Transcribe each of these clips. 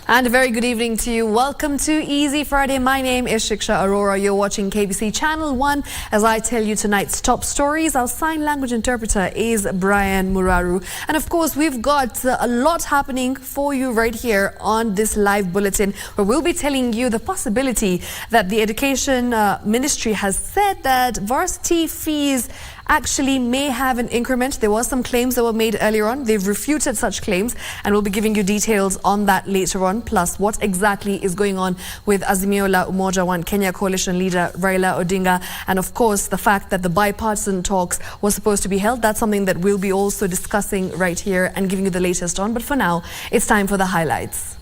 And a very good evening to you. Welcome to Easy Friday. My name is Shiksha Arora. You're watching KBC Channel 1 as I tell you tonight's top stories. Our sign language interpreter is Brian Muraru. And of course, we've got a lot happening for you right here on this live bulletin, where we'll be telling you the possibility that the Education Ministry has said that varsity fees actually may have an increment. There were some claims that were made earlier on. They've refuted such claims, and we'll be giving you details on that later on, plus what exactly is going on with Azimio la Umoja One Kenya coalition leader Raila Odinga, and of course the fact that the bipartisan talks were supposed to be held. That's something that we'll be also discussing right here and giving you the latest on. But for now, it's time for the highlights.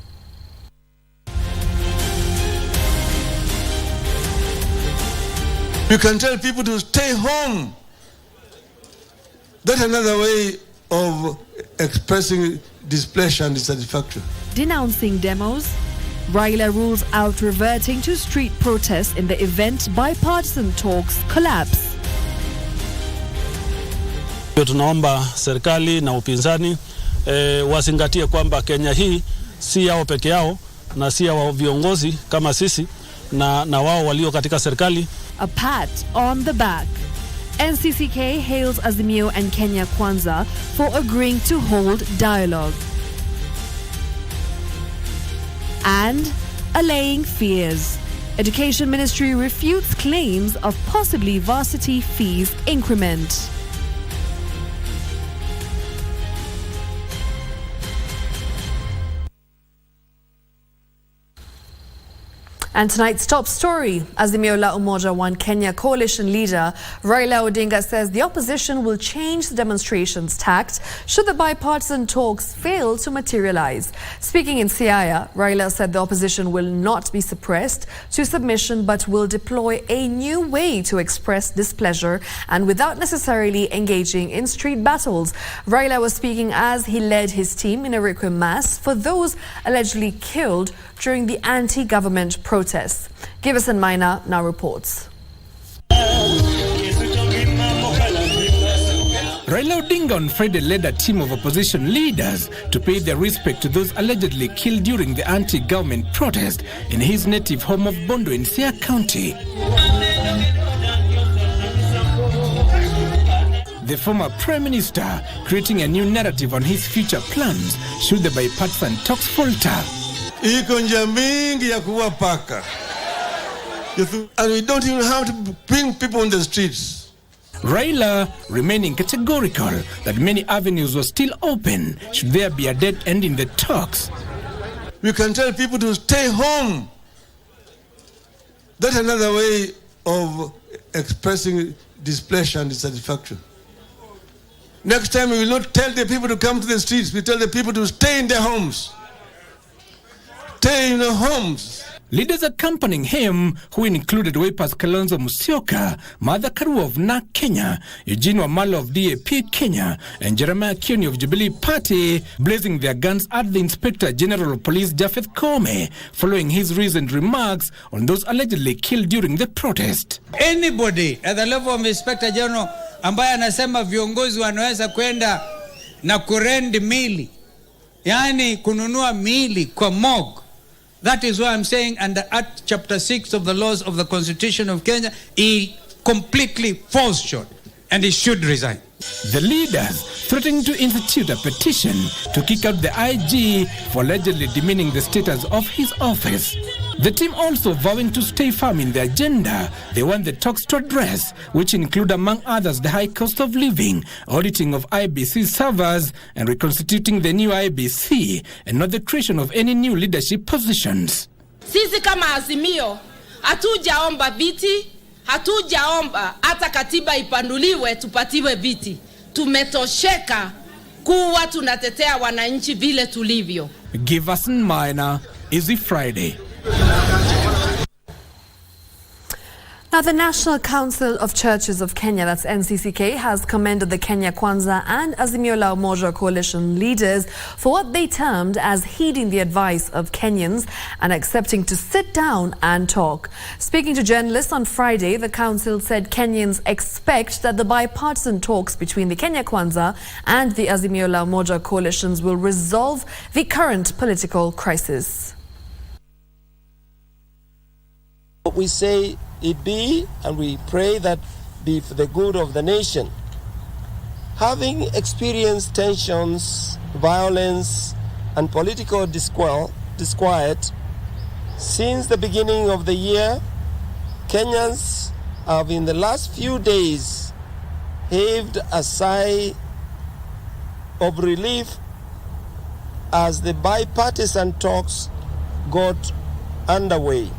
You can tell people to stay home. That's another way of expressing displeasure and dissatisfaction. Denouncing demos, Raila rules out reverting to street protests in the event bipartisan talks collapse. Tunaomba serikali na upinzani wazingatie kwamba Kenya hii si yao peke yao na si ya viongozi kama sisi na wao walio katika serikali. A pat on the back. NCCK hails Azimio and Kenya Kwanza for agreeing to hold dialogue. And allaying fears. Education Ministry refutes claims of possibly varsity fees increment. And tonight's top story, Azimio la Umoja One Kenya coalition leader Raila Odinga says the opposition will change the demonstration's tact should the bipartisan talks fail to materialize. Speaking in Siaya, Raila said the opposition will not be suppressed to submission but will deploy a new way to express displeasure and without necessarily engaging in street battles. Raila was speaking as he led his team in a requiem mass for those allegedly killed during the anti-government protests. Giverson Minor now reports. Raila Odinga on Friday led a team of opposition leaders to pay their respect to those allegedly killed during the anti-government protest in his native home of Bondo in Siaya County. The former Prime Minister creating a new narrative on his future plans should the bipartisan talks falter. Iko njia mingi ya kuwa paka. And we don't even have to bring people on the streets. Raila remaining categorical that many avenues were still open should there be a dead end in the talks. We can tell people to stay home. That's another way of expressing displeasure and dissatisfaction. Next time we will not tell the people to come to the streets. We tell the people to stay in their homes. Stay in their homes. Leaders accompanying him, who included Wiper's Kalonzo Musyoka, Martha Karua of NAK Kenya, Eugene Wamalo of DAP Kenya, and Jeremiah Kioni of Jubilee Party, blazing their guns at the Inspector General of Police Japheth Koome, following his recent remarks on those allegedly killed during the protest. Anybody at the level of Inspector General ambaye anasema viongozi wanaweza kwenda na kurendi mili, yani kununua mili kwa morgue. That is why I'm saying under Act Chapter 6 of the laws of the Constitution of Kenya, he completely falls short and he should resign. The leaders threatening to institute a petition to kick out the IG for allegedly demeaning the status of his office. The team also vowing to stay firm in the agenda they want the talks to address, which include among others the high cost of living, auditing of IBC servers, and reconstituting the new IBC, and not the creation of any new leadership positions. Sisi kama Azimio hatujaomba viti, hatujaomba hata katiba ipanduliwe tupatiwe viti. Tumetosheka kuwa tunatetea wananchi vile tulivyo. Giverson Minor, Easy Friday. Now, the National Council of Churches of Kenya, that's NCCK, has commended the Kenya Kwanza and Azimio la Umoja coalition leaders for what they termed as heeding the advice of Kenyans and accepting to sit down and talk. Speaking to journalists on Friday, the council said Kenyans expect that the bipartisan talks between the Kenya Kwanza and the Azimio la Umoja coalitions will resolve the current political crisis. We say it be, and we pray that be for the good of the nation. Having experienced tensions, violence, and political disquiet since the beginning of the year, Kenyans have in the last few days heaved a sigh of relief as the bipartisan talks got underway.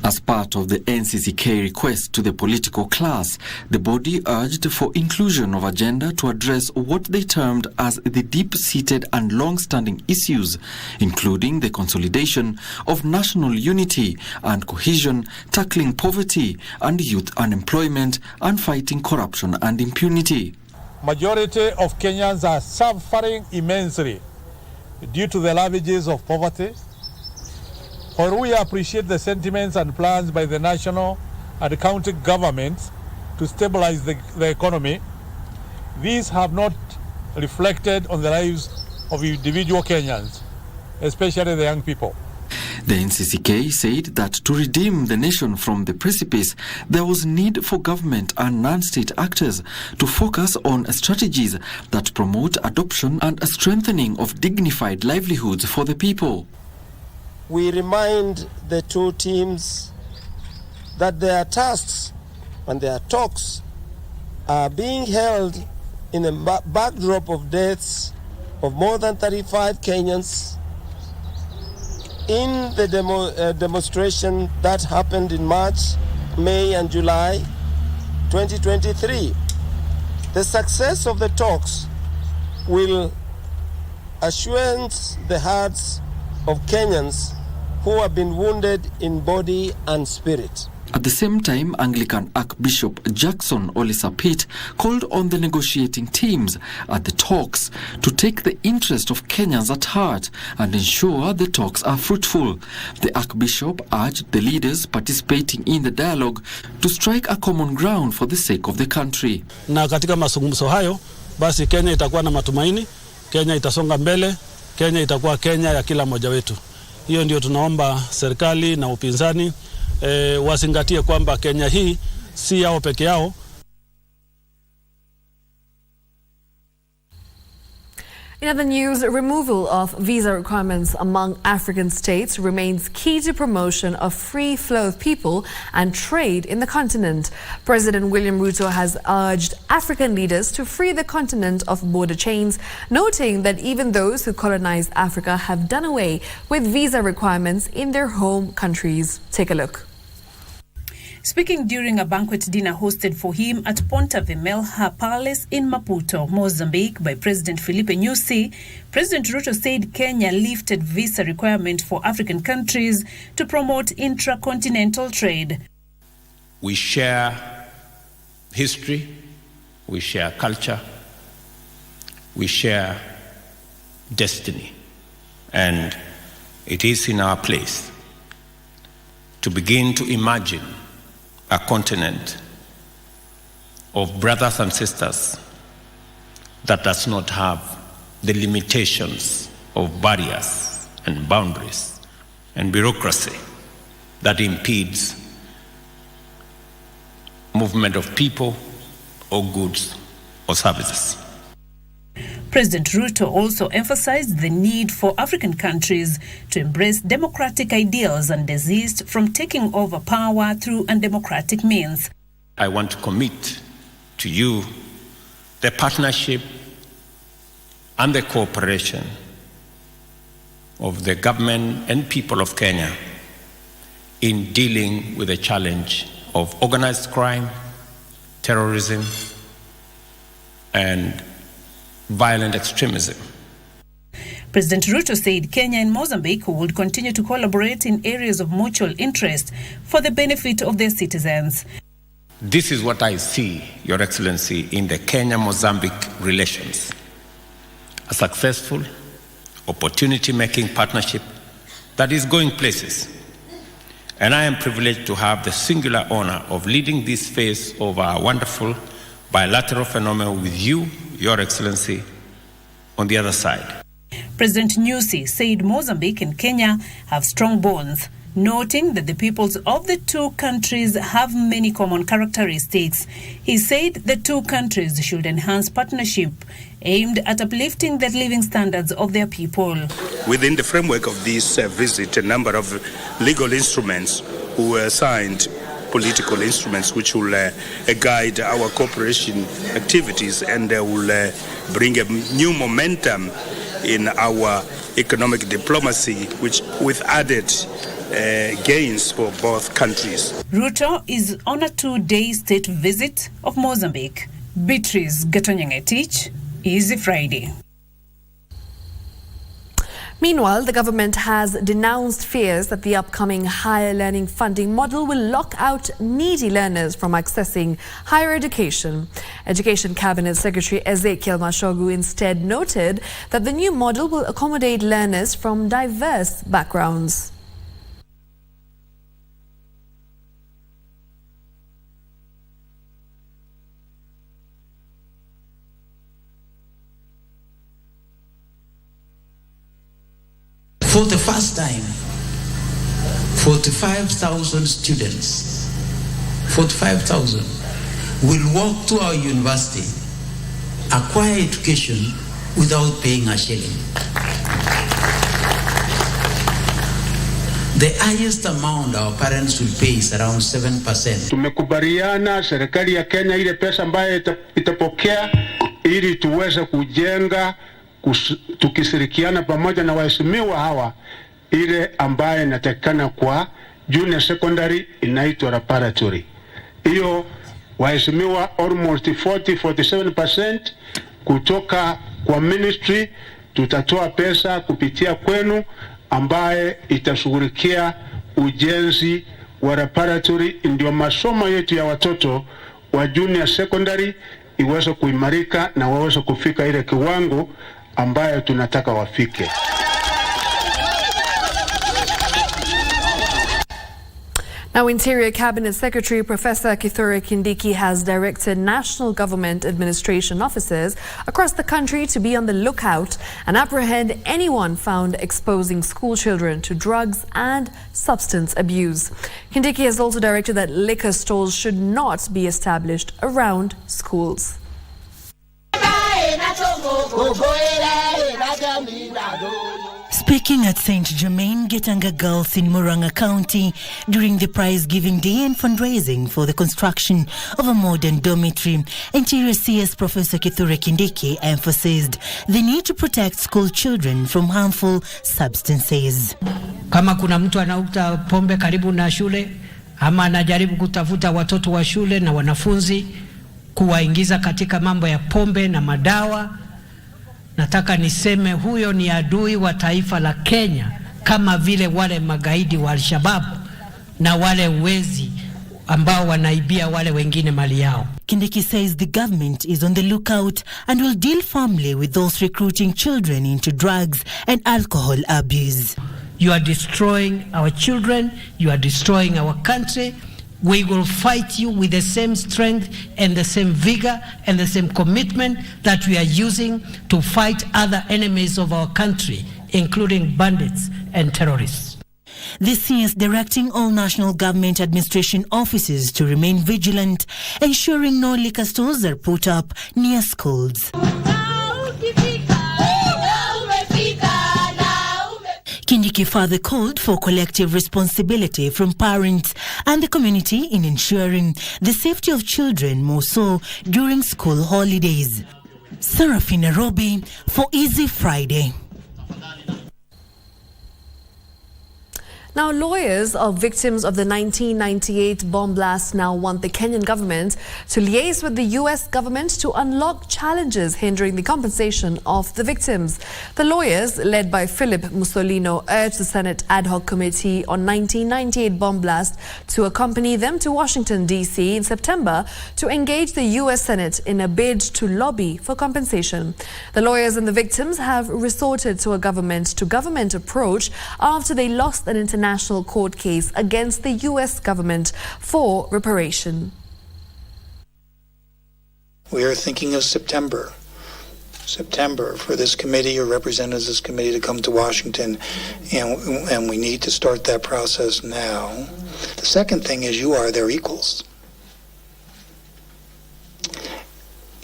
As part of the NCCK request to the political class, the body urged for inclusion of agenda to address what they termed as the deep-seated and long-standing issues, including the consolidation of national unity and cohesion, tackling poverty and youth unemployment, and fighting corruption and impunity. Majority of Kenyans are suffering immensely due to the ravages of poverty. While we appreciate the sentiments and plans by the national and county governments to stabilize the economy, these have not reflected on the lives of individual Kenyans, especially the young people. The NCCK said that to redeem the nation from the precipice, there was need for government and non-state actors to focus on strategies that promote adoption and a strengthening of dignified livelihoods for the people. We remind the two teams that their tasks and their talks are being held in a backdrop of deaths of more than 35 Kenyans in the demonstration that happened in March, May and July 2023. The success of the talks will assure the hearts of Kenyans who have been wounded in body and spirit. At the same time, Anglican Archbishop Jackson Olisapit called on the negotiating teams at the talks to take the interest of Kenyans at heart and ensure the talks are fruitful. The Archbishop urged the leaders participating in the dialogue to strike a common ground for the sake of the country. Na katika mazungumzo hayo, basi Kenya itakuwa na matumaini, Kenya itasonga mbele, Kenya itakuwa Kenya ya kila mmoja wetu. Hiyo ndio tunaomba serikali na upinzani wazingatie kwamba Kenya hii si yao peke yao. In other news, removal of visa requirements among African states remains key to promotion of free flow of people and trade in the continent. President William Ruto has urged African leaders to free the continent of border chains, noting that even those who colonized Africa have done away with visa requirements in their home countries. Take a look. Speaking during a banquet dinner hosted for him at Ponta Vermelha Palace in Maputo, Mozambique by President Filipe Nyusi, President Ruto said Kenya lifted visa requirement for African countries to promote intracontinental trade. We share history, we share culture, we share destiny, and it is in our place to begin to imagine a continent of brothers and sisters that does not have the limitations of barriers and boundaries and bureaucracy that impedes movement of people or goods or services. President Ruto also emphasized the need for African countries to embrace democratic ideals and desist from taking over power through undemocratic means. I want to commit to you the partnership and the cooperation of the government and people of Kenya in dealing with the challenge of organized crime, terrorism, and violent extremism. President Ruto said Kenya and Mozambique would continue to collaborate in areas of mutual interest for the benefit of their citizens. This is what I see, Your Excellency, in the Kenya-Mozambique relations. A successful, opportunity-making partnership that is going places. And I am privileged to have the singular honor of leading this phase of our wonderful bilateral phenomenon with you, Your Excellency, on the other side. President Nyusi said Mozambique and Kenya have strong bonds, noting that the peoples of the two countries have many common characteristics. He said the two countries should enhance partnership aimed at uplifting the living standards of their people. Within the framework of this visit, a number of legal instruments were signed, political instruments which will guide our cooperation activities and will bring a new momentum in our economic diplomacy, which with added gains for both countries. Ruto is on a 2-day state visit of Mozambique. Beatrice Gatonyangetich, Easy Friday. Meanwhile, the government has denounced fears that the upcoming higher learning funding model will lock out needy learners from accessing higher education. Education Cabinet Secretary Ezekiel Mashogu instead noted that the new model will accommodate learners from diverse backgrounds. For the first time, 45,000 students, 45,000, will walk to our university, acquire education without paying a shilling. The highest amount our parents will pay is around 7%. Tumekubaliana serikali ya Kenya ile pesa ambayo itapokea ili tuweze kujenga tukishirikiana pamoja na waheshimiwa hawa ile ambaye inatakikana kwa junior secondary inaitwa preparatory. Hiyo waheshimiwa almost 47% kutoka kwa ministry tutatoa pesa kupitia kwenu ambaye itashughulikia ujenzi wa preparatory, ndio masomo yetu ya watoto wa junior secondary iweze kuimarika na waweze kufika ile kiwango ambayo tunataka wafike. Now, Interior Cabinet Secretary Professor Kithure Kindiki has directed national government administration officers across the country to be on the lookout and apprehend anyone found exposing school children to drugs and substance abuse. Kindiki has also directed that liquor stalls should not be established around schools. Speaking at St. Germain Getanga Girls in Murang'a County during the prize-giving day and fundraising for the construction of a modern dormitory, Interior CS Professor Kithure Kindiki emphasized the need to protect school children from harmful substances. Kama kuna mtu anauta pombe karibu na shule ama anajaribu kutafuta watoto wa shule na wanafunzi kuwaingiza katika mambo ya pombe na madawa, nataka niseme huyo ni adui wa taifa la Kenya, kama vile wale magaidi wa Al-Shabaab na wale wezi ambao wanaibia wale wengine mali yao. Kindiki says the government is on the lookout and will deal firmly with those recruiting children into drugs and alcohol abuse. You are destroying our children, you are destroying our country. We will fight you with the same strength and the same vigor and the same commitment that we are using to fight other enemies of our country, including bandits and terrorists. The CS directing all national government administration offices to remain vigilant, ensuring no liquor stores are put up near schools. Kindiki further called for collective responsibility from parents and the community in ensuring the safety of children, more so during school holidays. Serafina Robi for Easy Friday. Now, lawyers of victims of the 1998 bomb blast now want the Kenyan government to liaise with the US government to unlock challenges hindering the compensation of the victims. The lawyers, led by Philip Mussolino, urged the Senate Ad Hoc Committee on 1998 bomb blast to accompany them to Washington, D.C. in September to engage the US Senate in a bid to lobby for compensation. The lawyers and the victims have resorted to a government-to-government approach after they lost an international court case against the US government for reparation. We are thinking of September for this committee or representatives of this committee to come to Washington, and we need to start that process now. The second thing is you are their equals,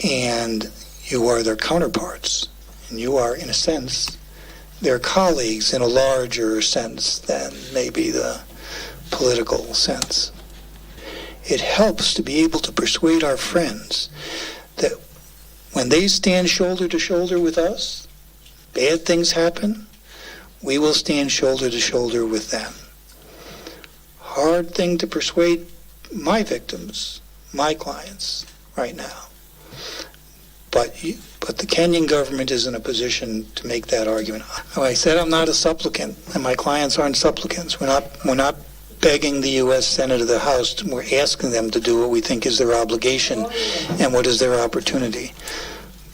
and you are their counterparts, and you are, in a sense, their colleagues in a larger sense than maybe the political sense. It helps to be able to persuade our friends that when they stand shoulder to shoulder with us, bad things happen, we will stand shoulder to shoulder with them. Hard thing to persuade my victims, my clients, right now. But the Kenyan government is in a position to make that argument. I said I'm not a supplicant, and my clients aren't supplicants. We're not begging the U.S. Senate or the House. We're asking them to do what we think is their obligation and what is their opportunity.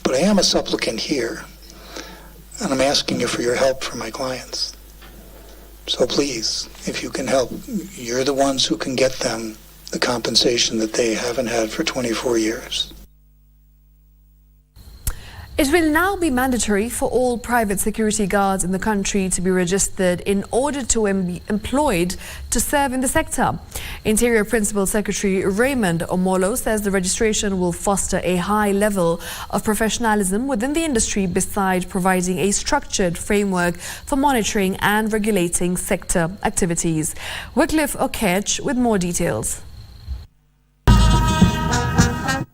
But I am a supplicant here, and I'm asking you for your help for my clients. So please, if you can help, you're the ones who can get them the compensation that they haven't had for 24 years. It will now be mandatory for all private security guards in the country to be registered in order to be employed to serve in the sector. Interior Principal Secretary Raymond Omolo says the registration will foster a high level of professionalism within the industry, beside providing a structured framework for monitoring and regulating sector activities. Wycliffe Okech with more details.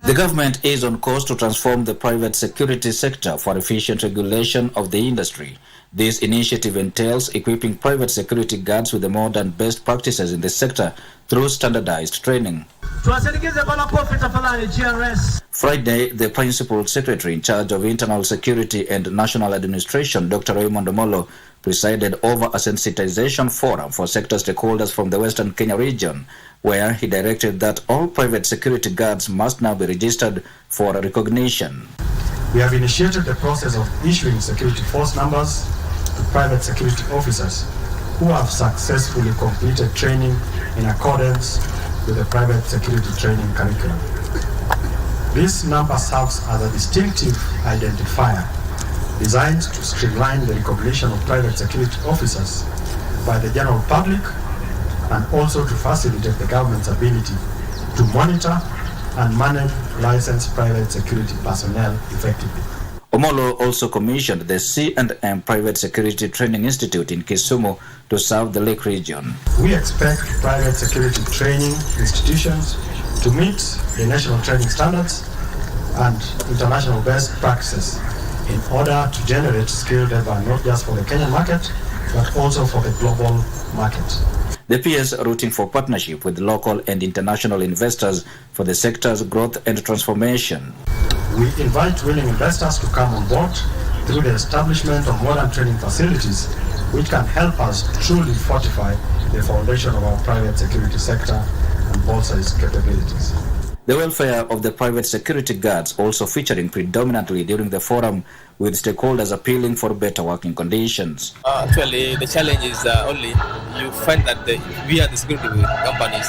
The government is on course to transform the private security sector for efficient regulation of the industry. This initiative entails equipping private security guards with the modern best practices in the sector through standardized training. Friday, the Principal Secretary in charge of Internal Security and National Administration, Dr. Raymond Omolo, presided over a sensitization forum for sector stakeholders from the Western Kenya region, where he directed that all private security guards must now be registered for recognition. We have initiated the process of issuing security force numbers to private security officers who have successfully completed training in accordance with the private security training curriculum. This number serves as a distinctive identifier designed to streamline the recognition of private security officers by the general public, and also to facilitate the government's ability to monitor and manage licensed private security personnel effectively. Omolo also commissioned the C&M Private Security Training Institute in Kisumu to serve the Lake region. We expect private security training institutions to meet the national training standards and international best practices in order to generate skilled labor not just for the Kenyan market, but also for the global market. The PS are rooting for partnership with local and international investors for the sector's growth and transformation. We invite willing investors to come on board through the establishment of modern training facilities, which can help us truly fortify the foundation of our private security sector and bolster its capabilities. The welfare of the private security guards also featuring predominantly during the forum, with stakeholders appealing for better working conditions. Actually, the challenge is only you find that we are the security companies.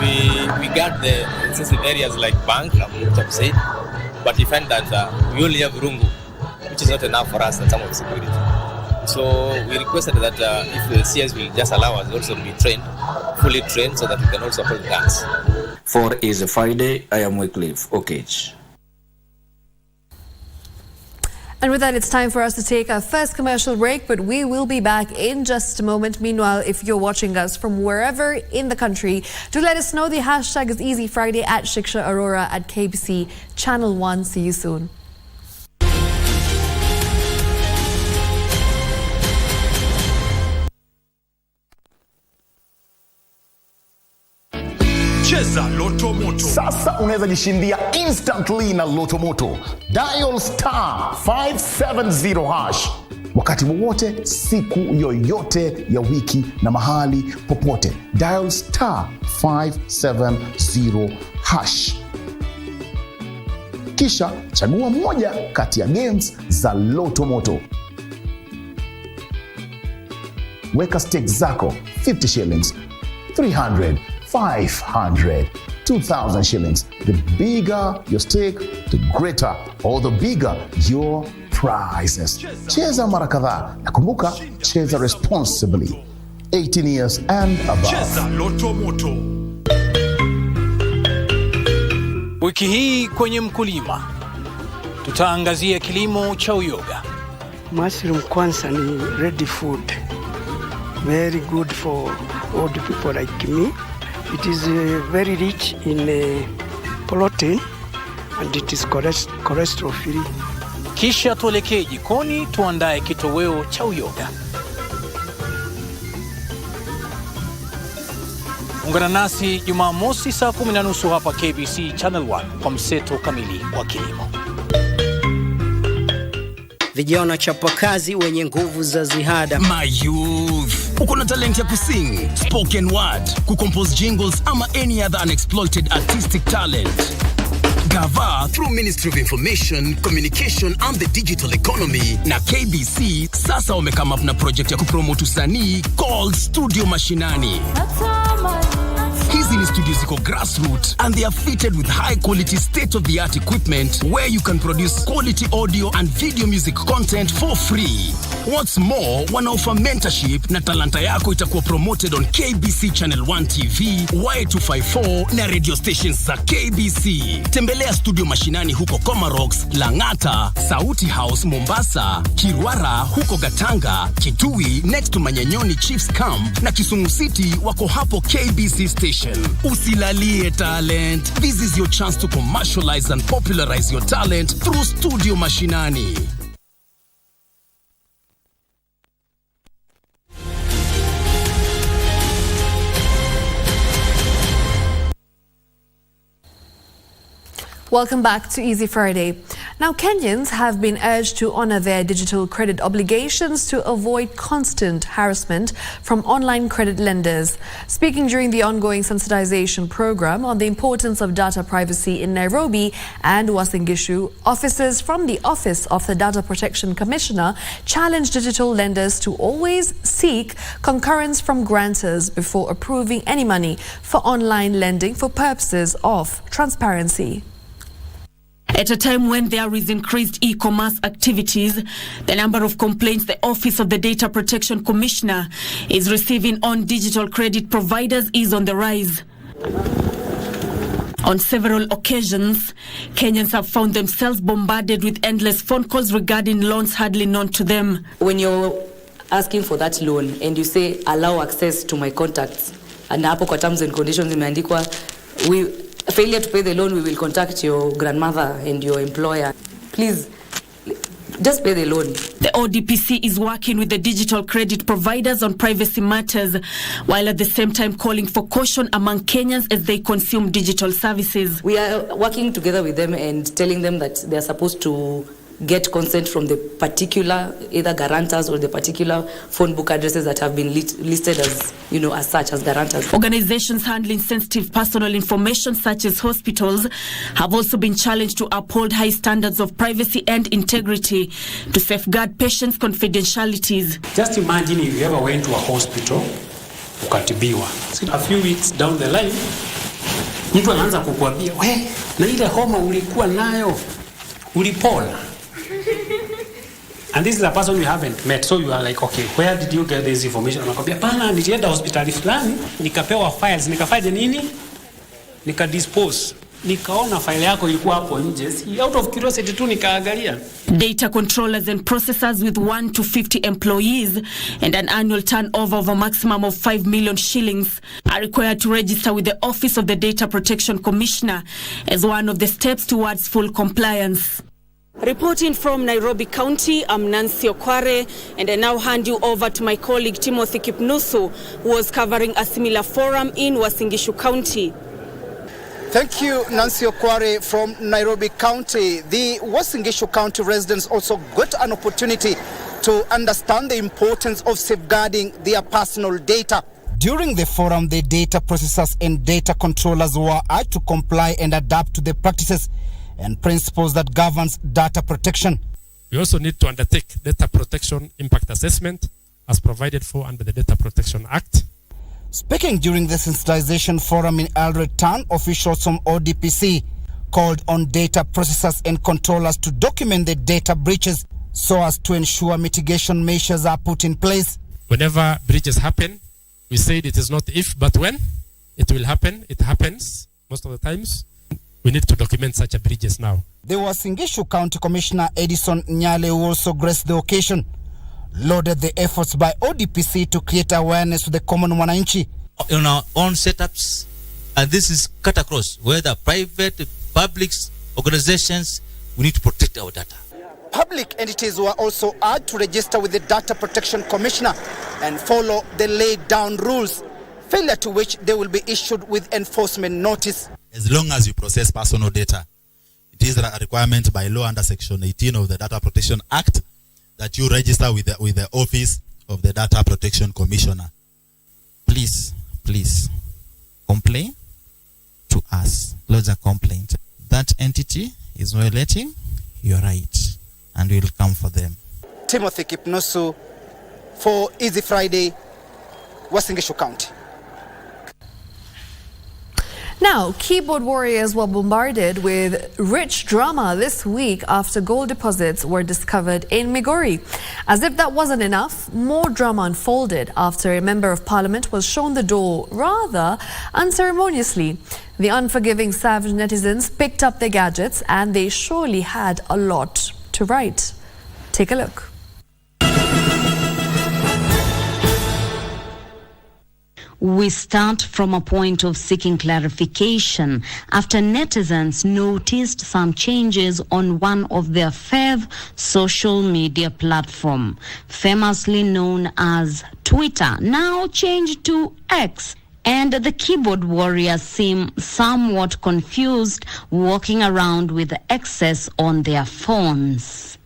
We guard the sensitive areas like bank, which I've said, but you find that we only have rungu, which is not enough for us in terms of security. So we requested that if the CS will just allow us also to be trained, fully trained, so that we can also hold guns. For Is Friday, I am Wycliffe Okech. And with that, it's time for us to take our first commercial break, but we will be back in just a moment. Meanwhile, if you're watching us from wherever in the country, do let us know. The hashtag is Easy Friday at Shiksha Arora at KBC Channel 1. See you soon. Cheza Loto Moto. Sasa unaweza jishindia instantly na Loto Moto. Dial *570# wakati wowote, siku yoyote ya wiki na mahali popote. Dial *570#. Kisha chagua moja kati ya games za Loto Moto. Weka stakes zako 50 shillings, 300, 500, 2,000 shillings. The bigger your stake, the greater or the bigger your prizes. Cheza mara kadhaa na kumbuka, cheza responsibly. 18 years and above. Cheza Loto Moto. Wiki hii kwenye Mkulima tutaangazia kilimo cha uyoga. Mushroom kwanza ni ready food. Very good for old people like me. It is very rich in protein and it is cholesterol free. Kisha tuelekee jikoni tuandae kitoweo cha uyoga. Ungana nasi Jumamosi saa 10:30 hapa KBC Channel 1 kwa mseto kamili wa kilimo. Vijana chapakazi wenye nguvu za ziada. My youth, uko na talent ya kusing, spoken word, kucompose jingles ama any other unexploited artistic talent. Gava through Ministry of Information, Communication and the Digital Economy na KBC sasa wamekama up na project ya kupromote usanii called Studio Mashinani. Hizi ni studios ziko grassroots and they are fitted with high quality state-of-the-art equipment where you can produce quality audio and video music content for free. What's more, wanaoffer mentorship na talanta yako itakuwa promoted on KBC Channel 1 TV, Y254 na radio stations za KBC. Tembelea Studio Mashinani huko Comarox, Langata, Sauti House Mombasa, Kirwara huko Gatanga, Kitui next to Manyanyoni Chiefs Camp na Kisumu City wako hapo KBC Station. Usilalie talent. This is your chance to commercialize and popularize your talent through Studio Mashinani. Welcome back to Easy Friday. Now, Kenyans have been urged to honor their digital credit obligations to avoid constant harassment from online credit lenders. Speaking during the ongoing sensitization program on the importance of data privacy in Nairobi and Uasin Gishu, officers from the Office of the Data Protection Commissioner challenged digital lenders to always seek concurrence from grantors before approving any money for online lending for purposes of transparency. At a time when there is increased e-commerce activities, the number of complaints the Office of the Data Protection Commissioner is receiving on digital credit providers is on the rise. On several occasions, Kenyans have found themselves bombarded with endless phone calls regarding loans hardly known to them. When you're asking for that loan and you say, allow access to my contacts, and hapo kwa terms and conditions imeandikwa, failure to pay the loan, we will contact your grandmother and your employer. Please, just pay the loan. The ODPC is working with the digital credit providers on privacy matters, while at the same time calling for caution among Kenyans as they consume digital services. We are working together with them and telling them that they are supposed to get consent from the particular either guarantors or the particular phone book addresses that have been listed as, as such as guarantors. Organizations handling sensitive personal information such as hospitals have also been challenged to uphold high standards of privacy and integrity to safeguard patients' confidentialities. Just imagine if you ever went to a hospital ukatibiwa. A few weeks down the line, mtu anaanza kukuambia, na ile homa ulikuwa nayo ulipona. And this is a person you haven't met, so you are like, okay, where did you get this information? Anakwambia, pana, nilienda hospitali fulani, nikapewa files, nikafanya nini? Nikadispose. Nikaona file yako ilikuwa hapo nje. Out of curiosity tu nikaangalia. Data controllers and processors with 1 to 50 employees and an annual turnover of a maximum of 5 million shillings are required to register with the Office of the Data Protection Commissioner as one of the steps towards full compliance. Reporting from Nairobi County, I'm Nancy Okware, and I now hand you over to my colleague Timothy Kipnusu, who was covering a similar forum in Uasin Gishu County. Thank you, Nancy Okware from Nairobi County. The Uasin Gishu County residents also got an opportunity to understand the importance of safeguarding their personal data. During the forum, the data processors and data controllers were urged to comply and adapt to the practices and principles that governs data protection. We also need to undertake data protection impact assessment as provided for under the Data Protection Act. Speaking during the sensitization forum in Eldoret Town, officials from ODPC called on data processors and controllers to document the data breaches so as to ensure mitigation measures are put in place. Whenever breaches happen, we said it is not if, but when it will happen. It happens most of the times. We need to document such a breaches now. There was Uasin Gishu County Commissioner Edison Nyale, who also graced the occasion, lauded the efforts by ODPC to create awareness to the common wananchi. On our own setups, and this is cut across, whether private, public organizations, we need to protect our data. Public entities were also urged to register with the Data Protection Commissioner and follow the laid down rules, failure to which they will be issued with enforcement notice. As long as you process personal data, it is a requirement by law under Section 18 of the Data Protection Act that you register with the Office of the Data Protection Commissioner. Please complain to us. Lodge a complaint. That entity is violating your right, and we will come for them. Timothy Kipnusu for Easy Friday, Uasin Gishu County. Now, keyboard warriors were bombarded with rich drama this week after gold deposits were discovered in Migori. As if that wasn't enough, more drama unfolded after a member of parliament was shown the door rather unceremoniously. The unforgiving savage netizens picked up their gadgets and they surely had a lot to write. Take a look. We start from a point of seeking clarification after netizens noticed some changes on one of their fave social media platform, famously known as Twitter, now changed to X. And the keyboard warriors seem somewhat confused, walking around with X's on their phones.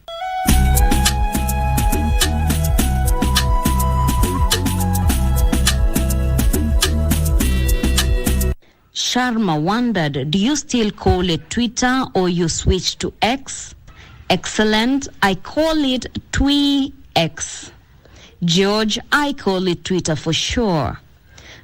Sharma wondered, do you still call it Twitter or you switched to X? Excellent, I call it Twee-X. George, I call it Twitter for sure.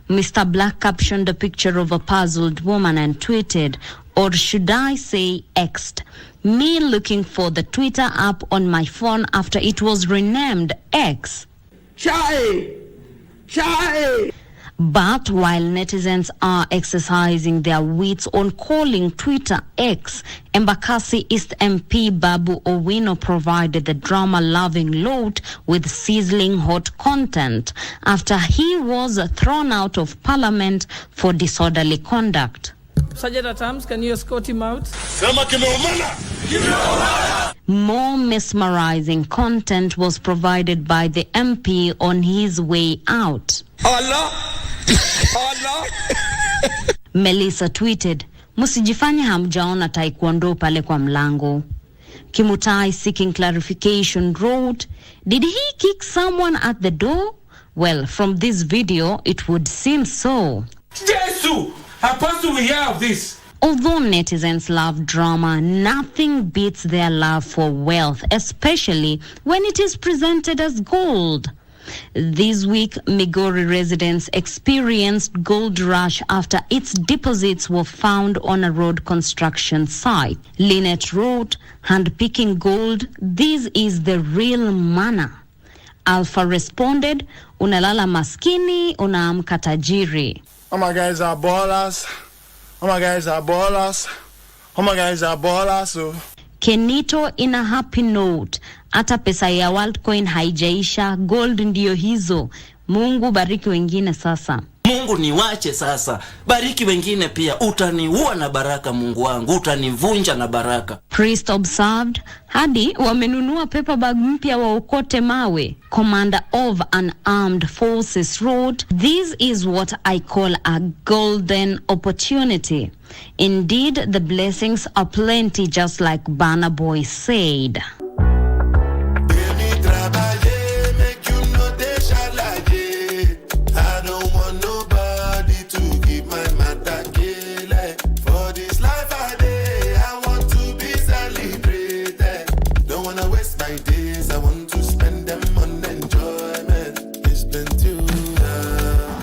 Mr. Black captioned a picture of a puzzled woman and tweeted, or should I say X'd, me looking for the Twitter app on my phone after it was renamed X. Chai! But while netizens are exercising their wits on calling Twitter X, Embakasi East MP Babu Owino provided the drama-loving lot with sizzling hot content after he was thrown out of parliament for disorderly conduct. Sergeant at Arms, can you escort him out? More mesmerizing content was provided by the MP on his way out. Allah! Melissa tweeted, "Musijifanye hamjaona taekwondo pale kwa mlango." Kimutai, seeking clarification, wrote, "Did he kick someone at the door?" Well, from this video, it would seem so. Jesus! How do we hear of this? Although netizens love drama, nothing beats their love for wealth, especially when it is presented as gold. This week, Migori residents experienced gold rush after its deposits were found on a road construction site. Lynette wrote, "Handpicking gold, this is the real manna." Alpha responded, "Unalala maskini, unaamka tajiri." Oh my guys are ballers. Oh my guys are ballers. Oh my guys are ballers. So. Kenito in a happy note, hata pesa ya Worldcoin haijaisha, gold ndio hizo. Mungu bariki wengine sasa. Mungu niwache sasa. Bariki wengine pia. Utaniua na baraka Mungu wangu. Utanivunja na baraka. Priest observed hadi wamenunua paper bag mpya waokote mawe. Commander of Unarmed Forces wrote, "This is what I call a golden opportunity. Indeed, the blessings are plenty, just like Banner Boy said."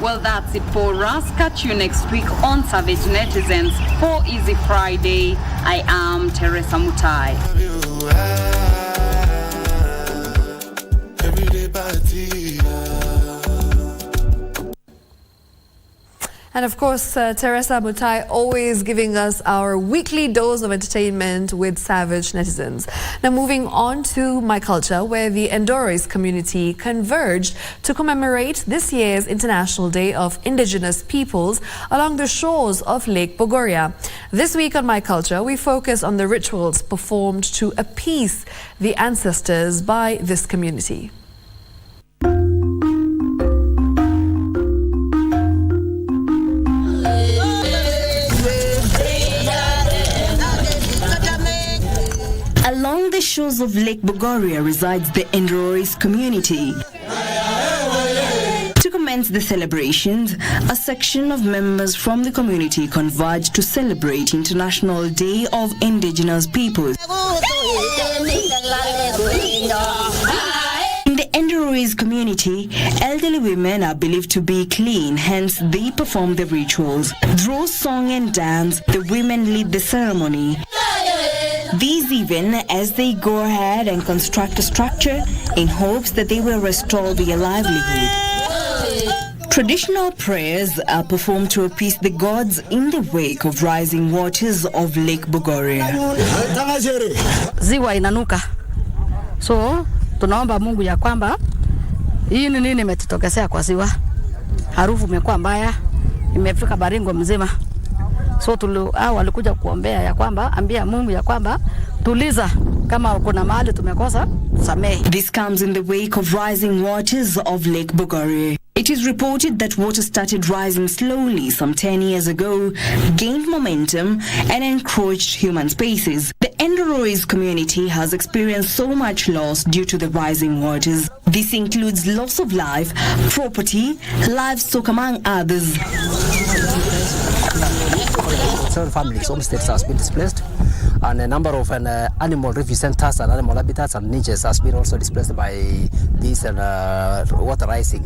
Well, that's it for us. Catch you next week on Savage Netizens for Easy Friday. I am Teresa Mutai. And of course, Teresa Mutai always giving us our weekly dose of entertainment with Savage Netizens. Now moving on to My Culture, where the Endorois community converged to commemorate this year's International Day of Indigenous Peoples along the shores of Lake Bogoria. This week on My Culture, we focus on the rituals performed to appease the ancestors by this community. Along the shores of Lake Bogoria resides the Endorois community. To commence the celebrations, a section of members from the community converged to celebrate International Day of Indigenous Peoples. In the Endorois community, elderly women are believed to be clean, hence they perform the rituals. Through song and dance, the women lead the ceremony. These even as they go ahead and construct a structure in hopes that they will restore their livelihood. Traditional prayers are performed to appease the gods in the wake of rising waters of Lake Bogoria. Ziwa inanuka. So, tunaomba Mungu ya kwamba hii ni nini imetutokea kwa ziwa. Harufu imekuwa mbaya, imefika Baringo mzima. So walikuja kuombea ya kwamba, ambia Mungu ya kwamba tuliza kama kuna mahali tumekosa tusamehe. This comes in the wake of rising waters of Lake Bogoria. It is reported that water started rising slowly some 10 years ago, gained momentum, and encroached human spaces. The Endorois community has experienced so much loss due to the rising waters. This includes loss of life, property, livestock, among others. 7 families, homesteads has been displaced, and a number of animal refuge centers and animal habitats and niches has been also displaced by this water rising.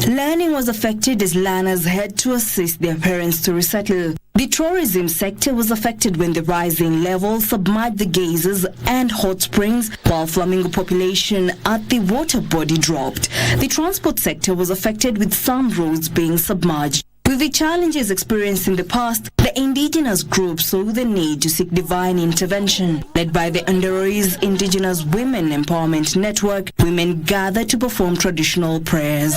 Learning was affected as learners had to assist their parents to resettle. The tourism sector was affected when the rising levels submerged the geysers and hot springs, while flamingo population at the water body dropped. The transport sector was affected with some roads being submerged. With the challenges experienced in the past, the indigenous group saw the need to seek divine intervention. Led by the Endorois Indigenous Women Empowerment Network, women gathered to perform traditional prayers.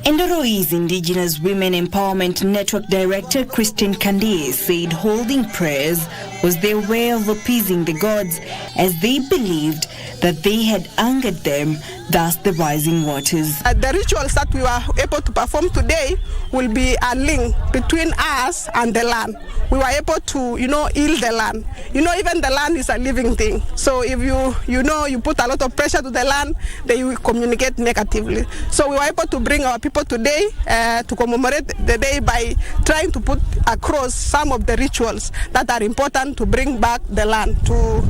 Endorois Indigenous Women Empowerment Network Director Christine Kandie said holding prayers was their way of appeasing the gods, as they believed that they had angered them, thus the rising waters. The rituals that we were able to perform today will be a link between us and the land. We were able to, heal the land. Even the land is a living thing. So if you put a lot of pressure to the land, they will communicate negatively. So we were able to bring our people today to commemorate the day by trying to put across some of the rituals that are important to bring back the land, to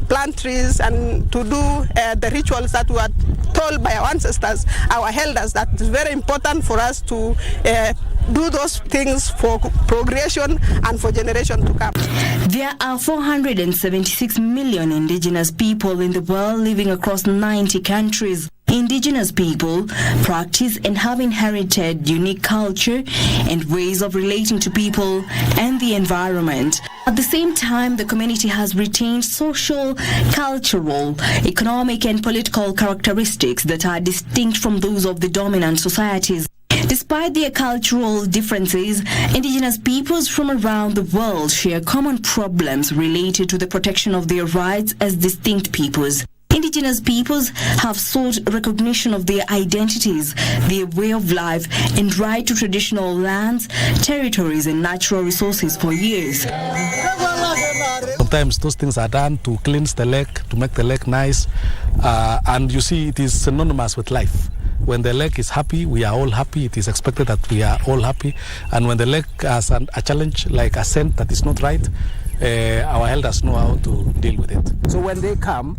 plant trees and to do the rituals that were told by our ancestors, our elders, that it's very important for us to do those things for progression and for generation to come. There are 476 million indigenous people in the world living across 90 countries. Indigenous people practice and have inherited unique culture and ways of relating to people and the environment. At the same time, the community has retained social, cultural, economic and political characteristics that are distinct from those of the dominant societies. Despite their cultural differences, indigenous peoples from around the world share common problems related to the protection of their rights as distinct peoples. Indigenous peoples have sought recognition of their identities, their way of life, and right to traditional lands, territories, and natural resources for years. Sometimes those things are done to cleanse the lake, to make the lake nice, and you see it is synonymous with life. When the lake is happy, we are all happy. It is expected that we are all happy. And when the lake has a challenge, like a scent that is not right, our elders know how to deal with it. So when they come,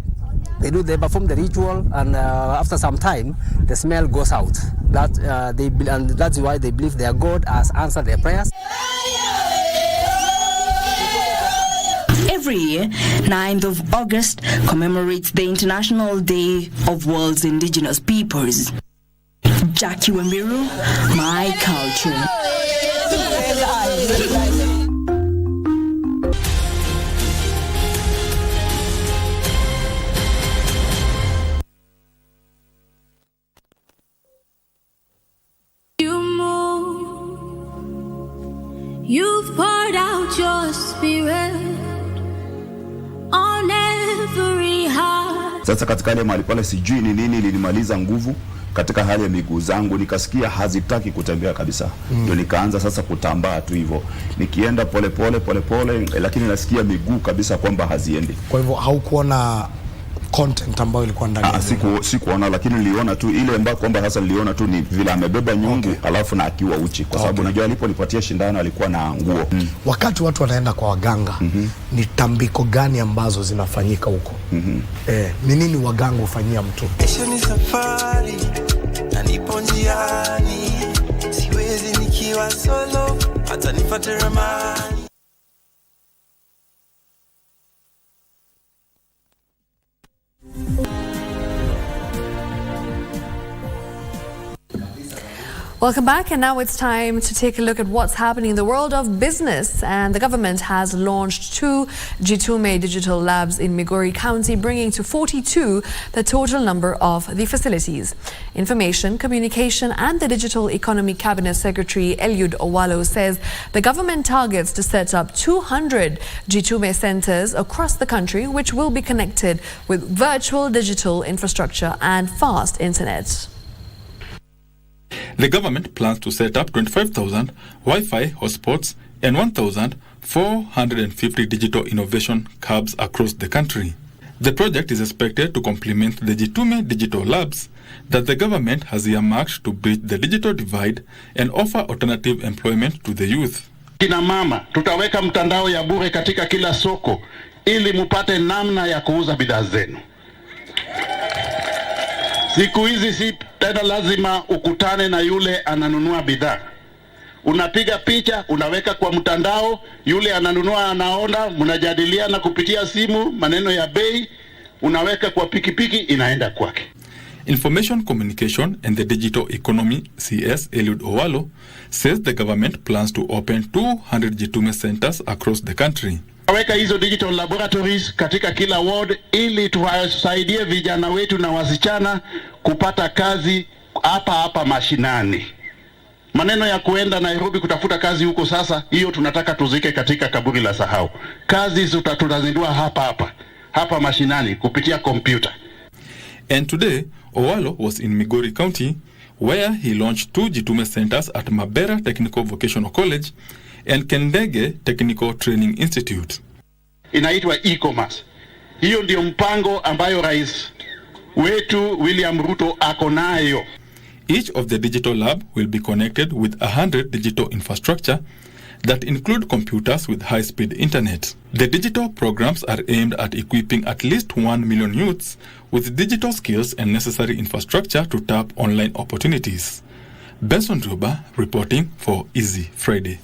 they perform the ritual, and after some time, the smell goes out. And that's why they believe their God has answered their prayers. Every year, 9th of August commemorates the International Day of World's Indigenous Peoples. Jackie Wamiru, My Culture. You've poured out your spirit on every heart. Sasa katika ile mahali pale sijui ni nini lilimaliza nguvu katika hali ya miguu zangu, nikasikia hazitaki kutembea kabisa. Ndio nikaanza sasa kutambaa tu hivyo. Nikienda pole pole, lakini nasikia miguu kabisa kwamba haziendi. Kwa hivyo haukuona content ambayo ilikuwa ndani ya sikuona, lakini niliona tu ile ambayo kwamba hasa niliona tu ni vile amebeba nyungu alafu na akiwa uchi, kwa sababu unajua aliponipatia shindano alikuwa na nguo. Wakati watu wanaenda kwa waganga, ni tambiko gani ambazo zinafanyika huko? Ni nini waganga hufanyia mtu? Kesho ni safari na nipo njiani, siwezi nikiwa solo, hata nifuate ramani. Welcome back, and now it's time to take a look at what's happening in the world of business. And the government has launched 2 Jitume digital labs in Migori County, bringing to 42 the total number of the facilities. Information, Communication and the Digital Economy Cabinet Secretary Eliud Owalo says the government targets to set up 200 Jitume centers across the country, which will be connected with virtual digital infrastructure and fast internet. The government plans to set up 25,000 Wi-Fi hotspots and 1,450 digital innovation hubs across the country. The project is expected to complement the Jitume digital labs that the government has earmarked to bridge the digital divide and offer alternative employment to the youth. Kina mama, tutaweka mtandao ya bure katika kila soko ili mupate namna ya kuuza bidhaa zenu. Siku hizi si tena lazima ukutane na yule ananunua bidhaa. Unapiga picha, unaweka kwa mtandao, yule ananunua anaona, mnajadiliana kupitia simu, maneno ya bei, unaweka kwa pikipiki, inaenda kwake. Information Communication and the Digital Economy CS Eliud Owalo says the government plans to open 200 Jitume centers across the country. Weka hizo digital laboratories katika kila ward ili tuwasaidie vijana wetu na wasichana kupata kazi hapa mashinani. Maneno ya kuenda Nairobi kutafuta kazi huko sasa, hiyo tunataka tuzike katika kaburi la sahau. Kazi tutazindua hapa mashinani kupitia computer. And today, Owalo was in Migori County, where he launched 2 Jitume centers at Mabera Technical Vocational College and Kendege Technical Training Institute. Inaitwa e-commerce. Hiyo ndio mpango ambayo rais wetu William Ruto ako nayo. Each of the digital lab will be connected with 100 digital infrastructure that include computers with high-speed internet. The digital programs are aimed at equipping at least 1 million youths with digital skills and necessary infrastructure to tap online opportunities. Benson Druba reporting for Easy Friday.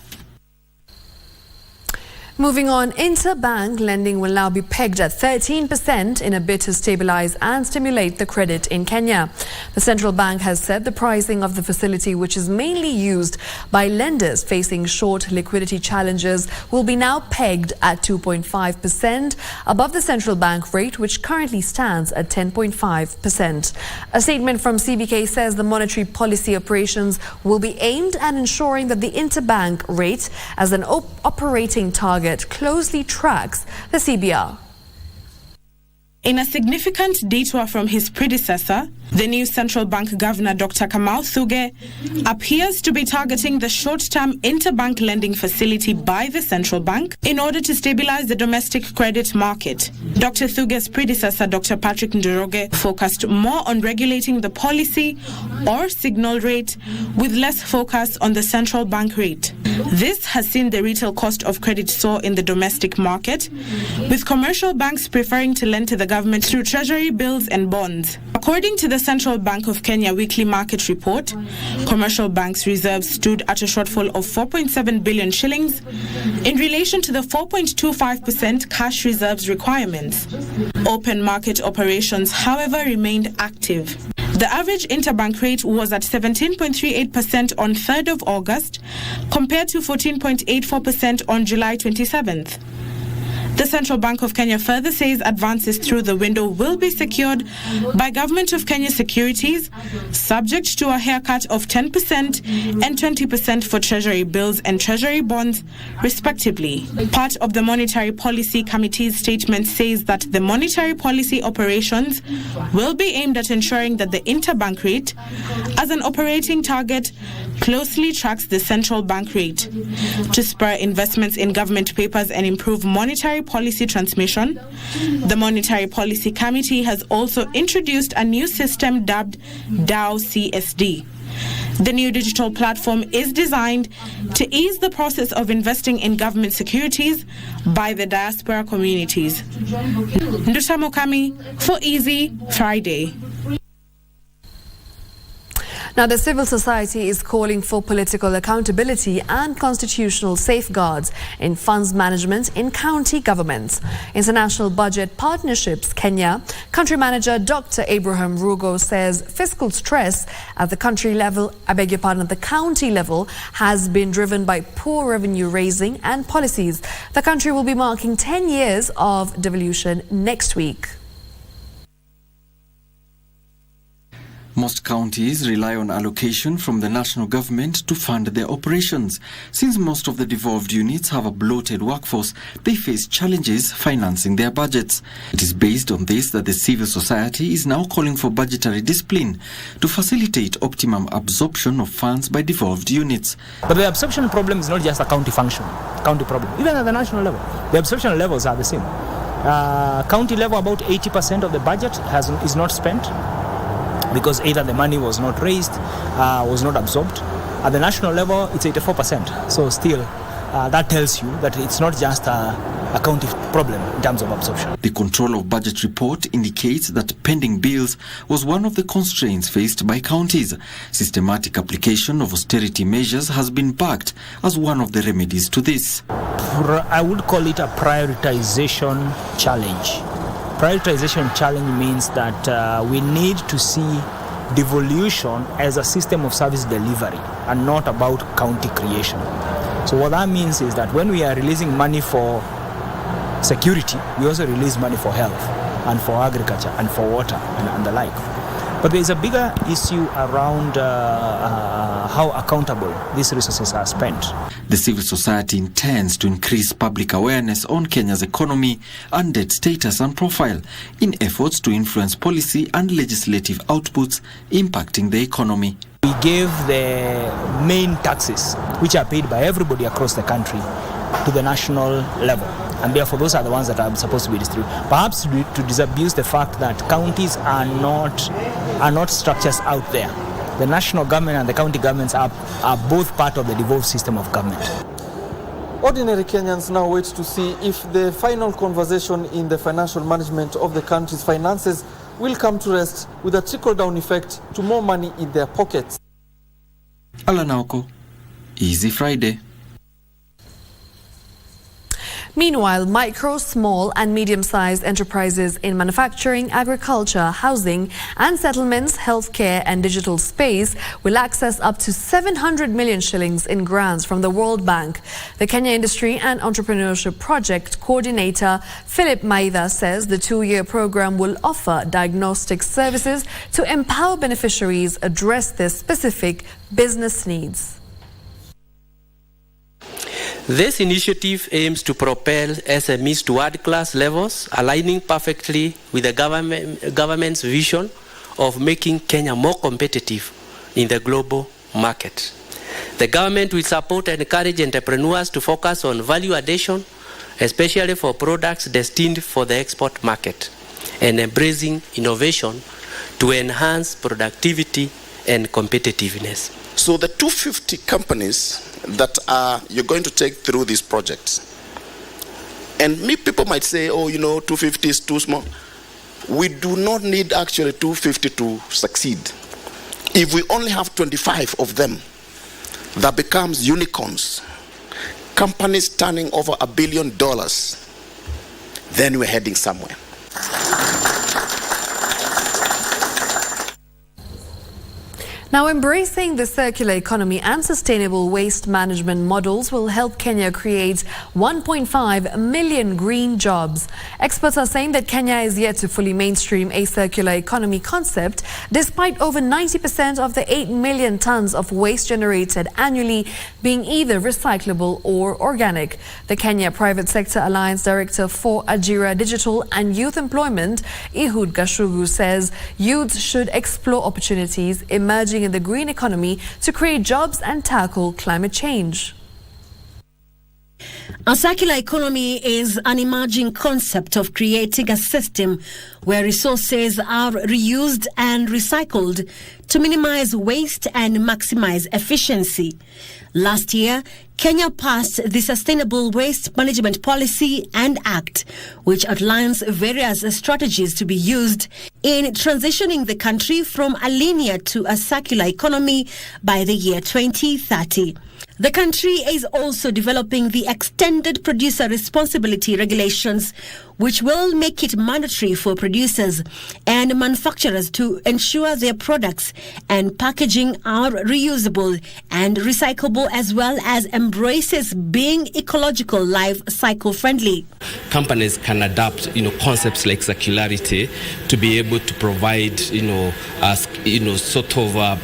Moving on, interbank lending will now be pegged at 13% in a bid to stabilize and stimulate the credit in Kenya. The central bank has said the pricing of the facility, which is mainly used by lenders facing short liquidity challenges, will be now pegged at 2.5% above the central bank rate, which currently stands at 10.5%. A statement from CBK says the monetary policy operations will be aimed at ensuring that the interbank rate as an operating target closely tracks the CBR. In a significant detour from his predecessor, the new central bank governor, Dr. Kamau Thuge, appears to be targeting the short-term interbank lending facility by the central bank in order to stabilize the domestic credit market. Dr. Thuge's predecessor, Dr. Patrick Njoroge, focused more on regulating the policy or signal rate with less focus on the central bank rate. This has seen the retail cost of credit soar in the domestic market, with commercial banks preferring to lend to the government through treasury bills and bonds. According to the Central Bank of Kenya weekly market report, commercial banks' reserves stood at a shortfall of 4.7 billion shillings in relation to the 4.25% cash reserves requirements. Open market operations, however, remained active. The average interbank rate was at 17.38% on 3rd of August, compared to 14.84% on July 27th. The Central Bank of Kenya further says advances through the window will be secured by Government of Kenya securities, subject to a haircut of 10% and 20% for treasury bills and treasury bonds, respectively. Part of the Monetary Policy Committee's statement says that the monetary policy operations will be aimed at ensuring that the interbank rate, as an operating target, closely tracks the central bank rate. To spur investments in government papers and improve monetary policy transmission, the Monetary Policy Committee has also introduced a new system dubbed DAO CSD. The new digital platform is designed to ease the process of investing in government securities by the diaspora communities. Nduta Mokami for Easy Friday. Now, the civil society is calling for political accountability and constitutional safeguards in funds management in county governments. International Budget Partnerships Kenya country manager Dr. Abraham Rugo says fiscal stress at the country level, the county level, has been driven by poor revenue raising and policies. The country will be marking 10 years of devolution next week. Most counties rely on allocation from the national government to fund their operations. Since most of the devolved units have a bloated workforce, they face challenges financing their budgets. It is based on this that the civil society is now calling for budgetary discipline to facilitate optimum absorption of funds by devolved units. But the absorption problem is not just a county function, county problem. Even at the national level, the absorption levels are the same. County level, about 80% of the budget is not spent, because either the money was not raised, was not absorbed. At the national level, it's 84%. So still, that tells you that it's not just a county problem in terms of absorption. The Control of Budget report indicates that pending bills was one of the constraints faced by counties. Systematic application of austerity measures has been backed as one of the remedies to this. I would call it a prioritization challenge. Prioritization challenge means that we need to see devolution as a system of service delivery and not about county creation. So what that means is that when we are releasing money for security, we also release money for health and for agriculture and for water and the like. But there is a bigger issue around how accountable these resources are spent. The civil society intends to increase public awareness on Kenya's economy and debt status and profile in efforts to influence policy and legislative outputs impacting the economy. We gave the main taxes, which are paid by everybody across the country, to the national level. And therefore, those are the ones that are supposed to be distributed. Perhaps to disabuse the fact that counties are not structures out there. The national government and the county governments are both part of the devolved system of government. Ordinary Kenyans now wait to see if the final conversation in the financial management of the country's finances will come to rest with a trickle-down effect to more money in their pockets. Alanauko, Easy Friday. Meanwhile, micro, small and medium-sized enterprises in manufacturing, agriculture, housing and settlements, healthcare and digital space will access up to 700 million shillings in grants from the World Bank. The Kenya Industry and Entrepreneurship Project Coordinator Philip Maitha says the 2-year program will offer diagnostic services to empower beneficiaries address their specific business needs. This initiative aims to propel SMEs to world-class levels, aligning perfectly with the government's vision of making Kenya more competitive in the global market. The government will support and encourage entrepreneurs to focus on value addition, especially for products destined for the export market, and embracing innovation to enhance productivity and competitiveness. So the 250 companies that you're going to take through these projects, and people might say, oh, 250 is too small. We do not need actually 250 to succeed. If we only have 25 of them, that becomes unicorns, companies turning over $1 billion, then we're heading somewhere. Now, embracing the circular economy and sustainable waste management models will help Kenya create 1.5 million green jobs. Experts are saying that Kenya is yet to fully mainstream a circular economy concept, despite over 90% of the 8 million tons of waste generated annually being either recyclable or organic. The Kenya Private Sector Alliance Director for Ajira Digital and Youth Employment, Ehud Gashugu, says youths should explore opportunities emerging in the green economy to create jobs and tackle climate change. A circular economy is an emerging concept of creating a system where resources are reused and recycled to minimize waste and maximize efficiency. Last year, Kenya passed the Sustainable Waste Management Policy and Act, which outlines various strategies to be used in transitioning the country from a linear to a circular economy by the year 2030. The country is also developing the Extended Producer Responsibility Regulations, which will make it mandatory for producers and manufacturers to ensure their products and packaging are reusable and recyclable, as well as embraces being ecological life cycle friendly. Companies can adapt, concepts like circularity to be able to provide,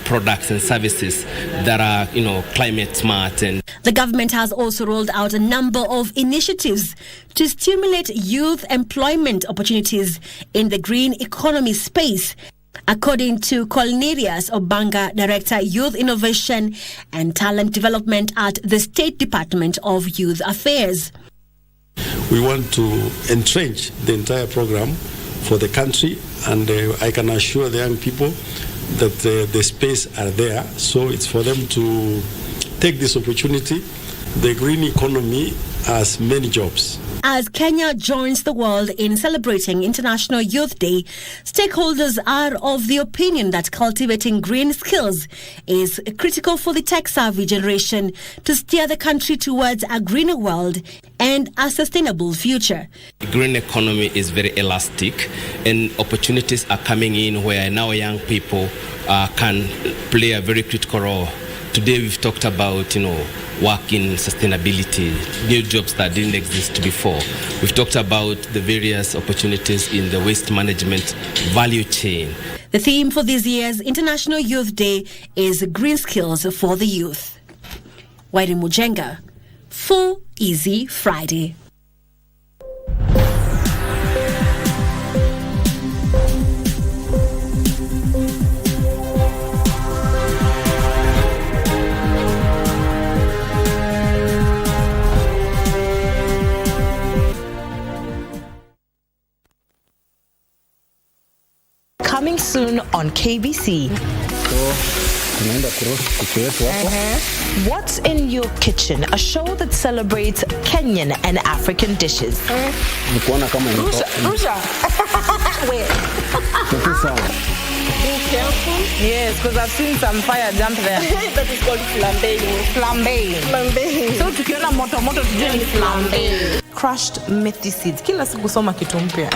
products and services that are, climate smart. And the government has also rolled out a number of initiatives to stimulate youth employment opportunities in the green economy space, according to Cornelius Obanga, Director, Youth Innovation and Talent Development at the State Department of Youth Affairs. We want to entrench the entire program for the country, and I can assure the young people that the space are there, so it's for them to take this opportunity. The green economy has many jobs. As Kenya joins the world in celebrating International Youth Day, stakeholders are of the opinion that cultivating green skills is critical for the tech-savvy generation to steer the country towards a greener world and a sustainable future. The green economy is very elastic, and opportunities are coming in where now young people can play a very critical role. Today we've talked about, work in sustainability, new jobs that didn't exist before. We've talked about the various opportunities in the waste management value chain. The theme for this year's International Youth Day is Green Skills for the Youth. Wairi Mujenga for Easy Friday. Coming soon on KBC. What's in Your Kitchen? A show that celebrates Kenyan and African dishes. Rusha. Be careful. Yes, because I've seen some fire jump there. That is called flambéing. Flambéing. Flambéing. So tukiona moto tujue ni flambéing. Crushed methi seeds. Kila siku soma kitu mpya.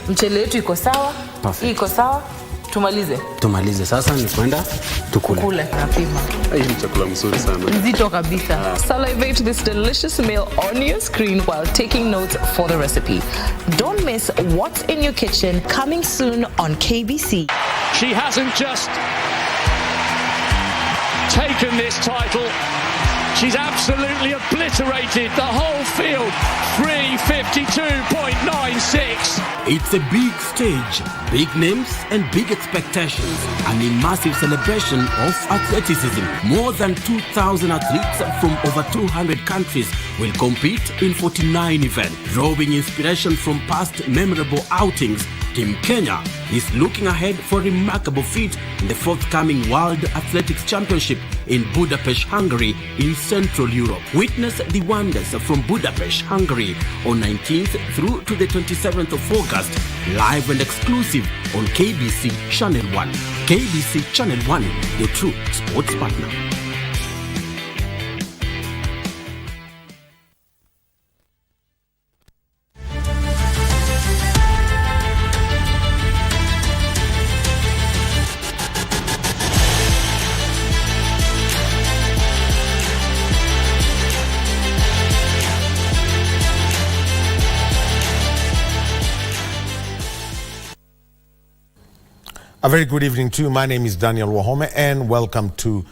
Mchele wetu iko sawa. Hii iko sawa. Tumalize sasa ni kwenda tukule. Napima. Hii ni chakula mzuri sana. Nzito kabisa. Salivate this delicious meal on your screen while taking notes for the recipe. Don't miss What's in Your Kitchen, coming soon on KBC. She hasn't just taken this title, she's absolutely obliterated the whole field. 352.96. It's a big stage, big names and big expectations. An immersive celebration of athleticism. More than 2,000 athletes from over 200 countries will compete in 49 events. Drawing inspiration from past memorable outings, Team Kenya is looking ahead for a remarkable feat in the forthcoming World Athletics Championship in Budapest, Hungary, in Central Europe. Witness the wonders from Budapest, Hungary on 19th through to the 27th of August, live and exclusive on KBC Channel 1. KBC Channel 1, your true sports partner. A very good evening to you. My name is Daniel Wahome and welcome to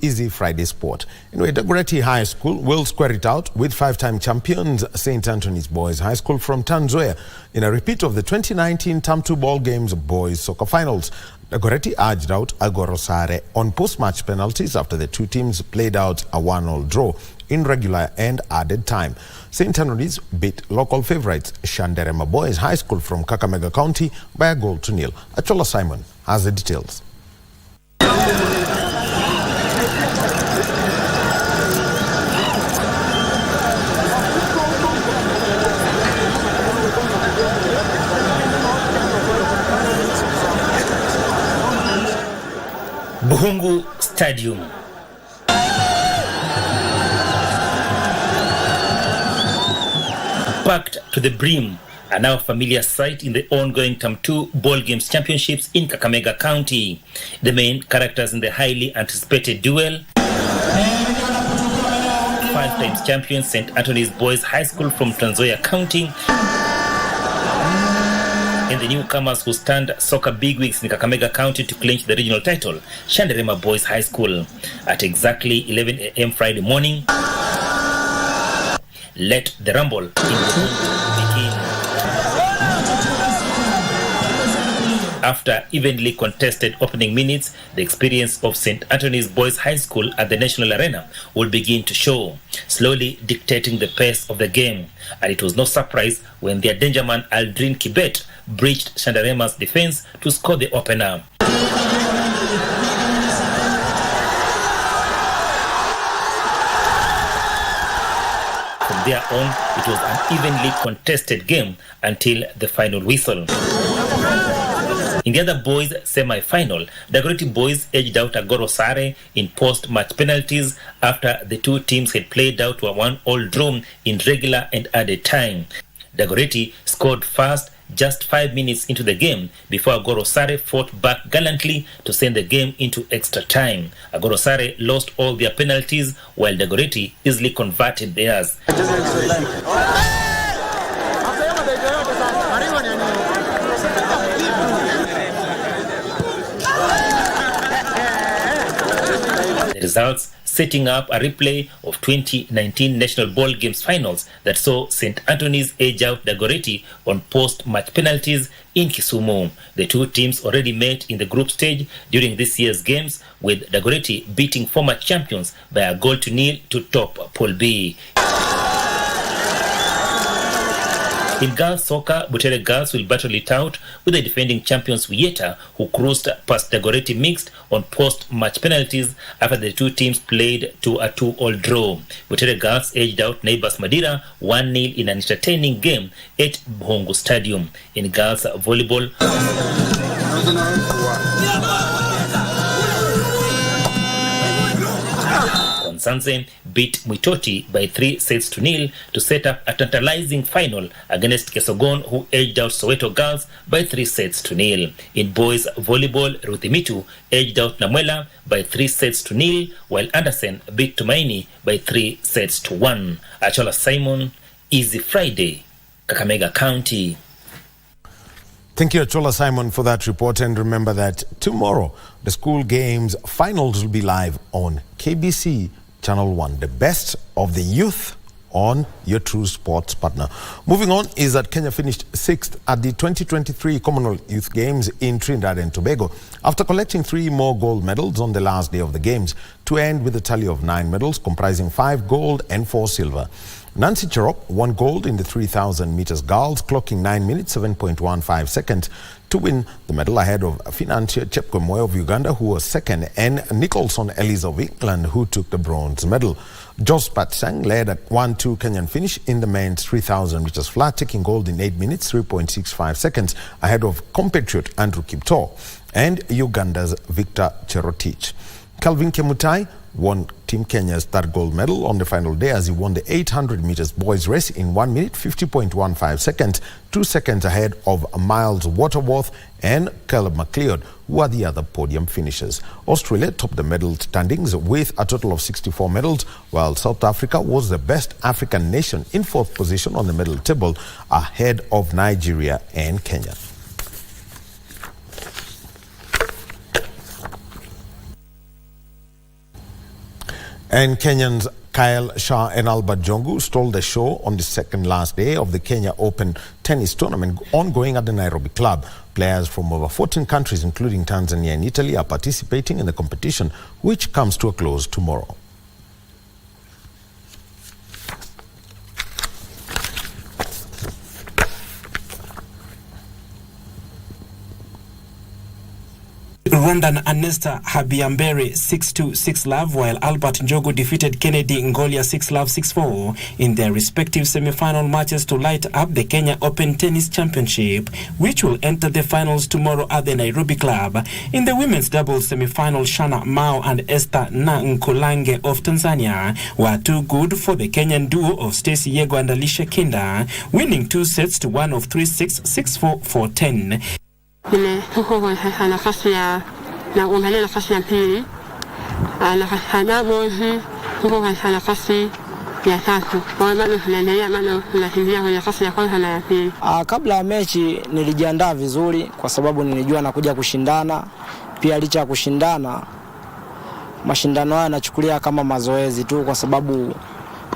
Easy Friday Sport. Anyway, Dagoretti High School will square it out with five-time champions St. Anthony's Boys High School from Tanzania in a repeat of the 2019 Term 2 Ball Games Boys Soccer Finals. Dagoretti edged out Arora on post-match penalties after the two teams played out a 1-1 draw in regular and added time. St. Anthony's beat local favourites Shanderema Boys High School from Kakamega County by a 1-0. Achola Simon has the details. Buhungu Stadium. Packed to the brim, a now familiar sight in the ongoing Term 2 Ball Games Championships in Kakamega County. The main characters in the highly anticipated duel: 5 times champion St. Anthony's Boys High School from Tanzania County and the newcomers who stand soccer bigwigs in Kakamega County to clinch the regional title, Shanderema Boys High School. At exactly 11 a.m. Friday morning, let the rumble in the begin. After evenly contested opening minutes, the experience of St. Anthony's Boys High School at the National Arena will begin to show, slowly dictating the pace of the game. And it was no surprise when their dangerman Aldrin Kibet breached Shandarema's defense to score the opener. From there on, it was an evenly contested game until the final whistle. In the other boys' semi-final, the Dagoretti boys edged out Arora in post-match penalties after the two teams had played out to a 1-1 draw in regular and added time. Dagoretti scored first just 5 minutes into the game before Arora fought back gallantly to send the game into extra time. Arora lost all their penalties while Dagoretti easily converted theirs. The results setting up a replay of 2019 National Ball Games finals that saw St. Anthony's edge out Dagoretti on post-match penalties in Kisumu. The two teams already met in the group stage during this year's games, with Dagoretti beating former champions by a 1-0 to top Pool B. In girls soccer, Butere girls will battle it out with the defending champions Wieta, who cruised past the Goreti Mixed on post-match penalties after the two teams played to a 2-2 draw. Butere girls edged out neighbors Madira 1-0 in an entertaining game at Bhongo Stadium. In girls volleyball, Sanse beat Mwitoti by 3-0 to set up a tantalizing final against Kesogon, who edged out Soweto girls by 3-0. In boys volleyball, Ruthimitu edged out Namwela by 3-0, while Anderson beat Tumaini by 3-1. Achola Simon, Easy Friday, Kakamega County. Thank you, Achola Simon, for that report. And remember that tomorrow, the school games finals will be live on KBC Channel 1, the best of the youth on your true sports partner. Moving on is that Kenya finished 6th at the 2023 Commonwealth Youth Games in Trinidad and Tobago after collecting 3 more gold medals on the last day of the games to end with a tally of 9 medals comprising 5 gold and 4 silver. Nancy Cherop won gold in the 3,000 meters girls, clocking 9 minutes 7.15 seconds to win the medal ahead of Financier Chepkemoi of Uganda, who was second, and Nicholson Ellis of England, who took the bronze medal. Jos Patsang led at 1-2 Kenyan finish in the men's 3,000 meters flat, taking gold in 8 minutes 3.65 seconds ahead of compatriot Andrew Kipto and Uganda's Victor Cherotich. Calvin Kemutai won Team Kenya's third gold medal on the final day as he won the 800 meters boys race in 1 minute 50.15 seconds, 2 seconds ahead of Miles Waterworth and Caleb McLeod, who are the other podium finishers. Australia topped the medal standings with a total of 64 medals, while South Africa was the best African nation in 4th position on the medal table ahead of Nigeria and Kenya. And Kenyans Kyle Shah and Albert Jongu stole the show on the second last day of the Kenya Open tennis tournament ongoing at the Nairobi club. Players from over 14 countries, including Tanzania and Italy, are participating in the competition, which comes to a close tomorrow. Rwandan Anesta Habiambere 6-2, 6-love, while Albert Njogu defeated Kennedy Ngolia 6-love, 6-4 in their respective semi-final matches to light up the Kenya Open Tennis Championship, which will enter the finals tomorrow at the Nairobi club. In the women's doubles semi-final, Shana Mao and Esther Nkulange of Tanzania were too good for the Kenyan duo of Stacey Yego and Alicia Kinda, winning 2 sets to 1 of 3-6, 6-4, 4-10. nafasi ya kuangalia nafasi ya pili, nafasi ya bozi tuko katika nafasi ya 3. Kwa hiyo bado tunaendelea, bado tunakimbia kwenye nafasi ya kwanza na ya pili. Kabla ya mechi nilijiandaa vizuri kwa sababu nilijua nakuja kushindana. Pia licha ya kushindana, mashindano haya nachukulia kama mazoezi tu kwa sababu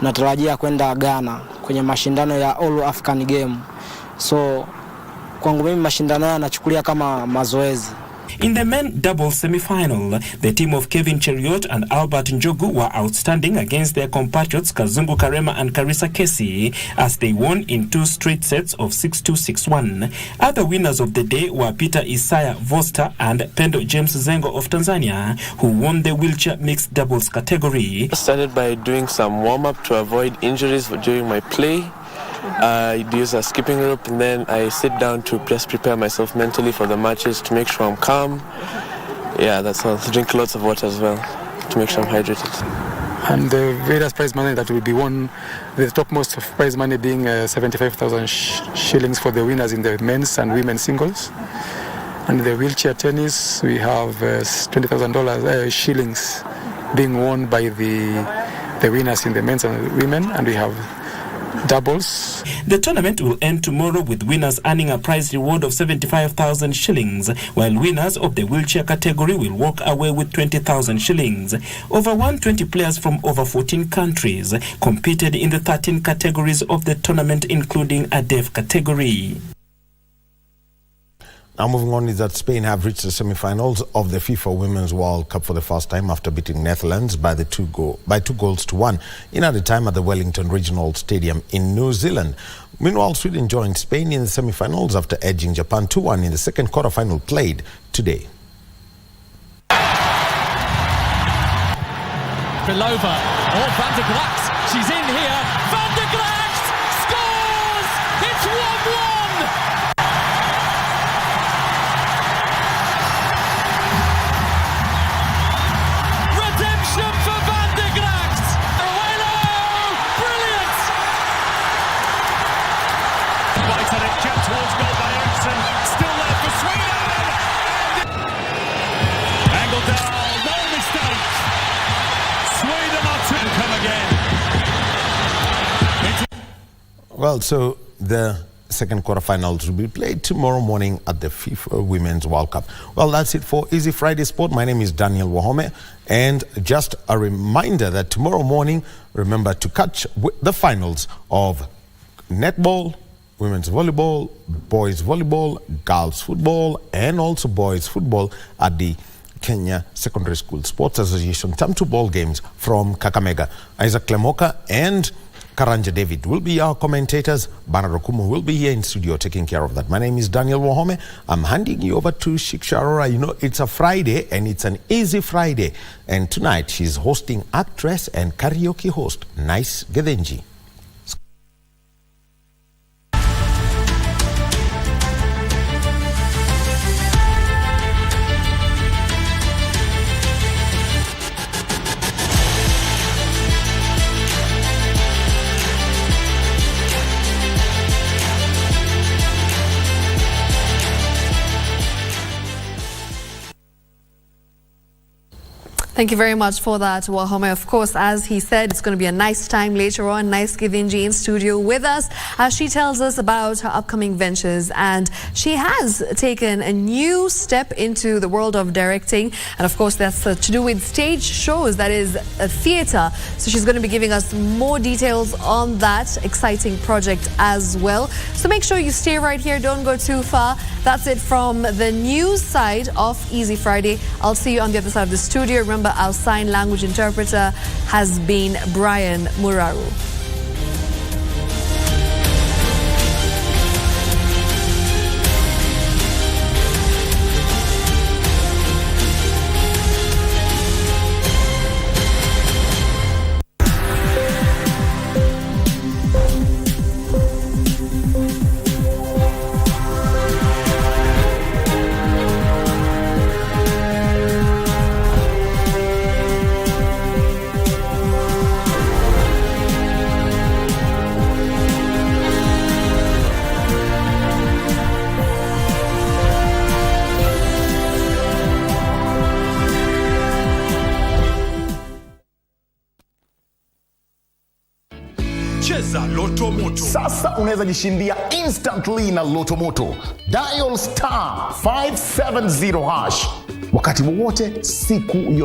natarajia kwenda Ghana kwenye mashindano ya All African Game. So kwangu mimi mashindano haya nachukulia kama mazoezi. In the men doubles semi-final, the team of Kevin Cheriot and Albert Njogu were outstanding against their compatriots Kazungu Karema and Karisa Kesi as they won in 2 straight sets of 6-2, 6-1. Other winners of the day were Peter Isaiah Voster and Pendo James Zengo of Tanzania, who won the wheelchair mixed doubles category. I started by doing some warm-up to avoid injuries during my play. I use a skipping rope, and then I sit down to just prepare myself mentally for the matches to make sure I'm calm. Yeah, that's all. Drink lots of water as well to make sure I'm hydrated. And the various prize money that will be won, the topmost prize money being 75,000 shillings for the winners in the men's and women's singles. And the wheelchair tennis, we have $20,000 shillings being won by the winners in the men's and women, and we have doubles. The tournament will end tomorrow with winners earning a prize reward of 75,000 shillings, while winners of the wheelchair category will walk away with 20,000 shillings. Over 120 players from over 14 countries competed in the 13 categories of the tournament, including a deaf category. Now moving on is that Spain have reached the semi-finals of the FIFA Women's World Cup for the first time after beating Netherlands by 2 goals to 1 in at the time at the Wellington Regional Stadium in New Zealand. Meanwhile, Sweden joined Spain in the semi-finals after edging Japan 2-1 in the second quarter-final played today. Belova, Van der Gracht, she's in here, Van der Gracht scores! It's 1-1! Redemption for Van der Gracht! Aruelo! Brilliant! Right on it, kept towards goal by Eriksson, still there for Sweden! Angled down, no mistake! Sweden are to come again. Well, so the second quarterfinals will be played tomorrow morning at the FIFA Women's World Cup. Well, that's it for Easy Friday Sport. My name is Daniel Wahome, and just a reminder that tomorrow morning, remember to catch the finals of netball, women's volleyball, boys volleyball, girls football, and also boys football at the Kenya Secondary School Sports Association Term 2 ball games from Kakamega. Isaac Klemoka and Karanja David will be our commentators. Bana Rokumu will be here in studio taking care of that. My name is Daniel Wahome. I'm handing you over to Shiksha Arora. You know, it's a Friday and it's an easy Friday. And tonight she's hosting actress and karaoke host Nice Gedenji. Thank you very much for that, Wahome. Of course, as he said, it's going to be a nice time later on. Nice Githinji in studio with us as she tells us about her upcoming ventures. And she has taken a new step into the world of directing. And of course, that's to do with stage shows, that is a theatre. So she's going to be giving us more details on that exciting project as well. So make sure you stay right here. Don't go too far. That's it from the news side of Easy Friday. I'll see you on the other side of the studio. Remember, our sign language interpreter has been Brian Muraru. Cheza Loto Moto. Sasa unaweza jishindia instantly na Loto Moto. Dial *570# wakati wowote siku yoyote.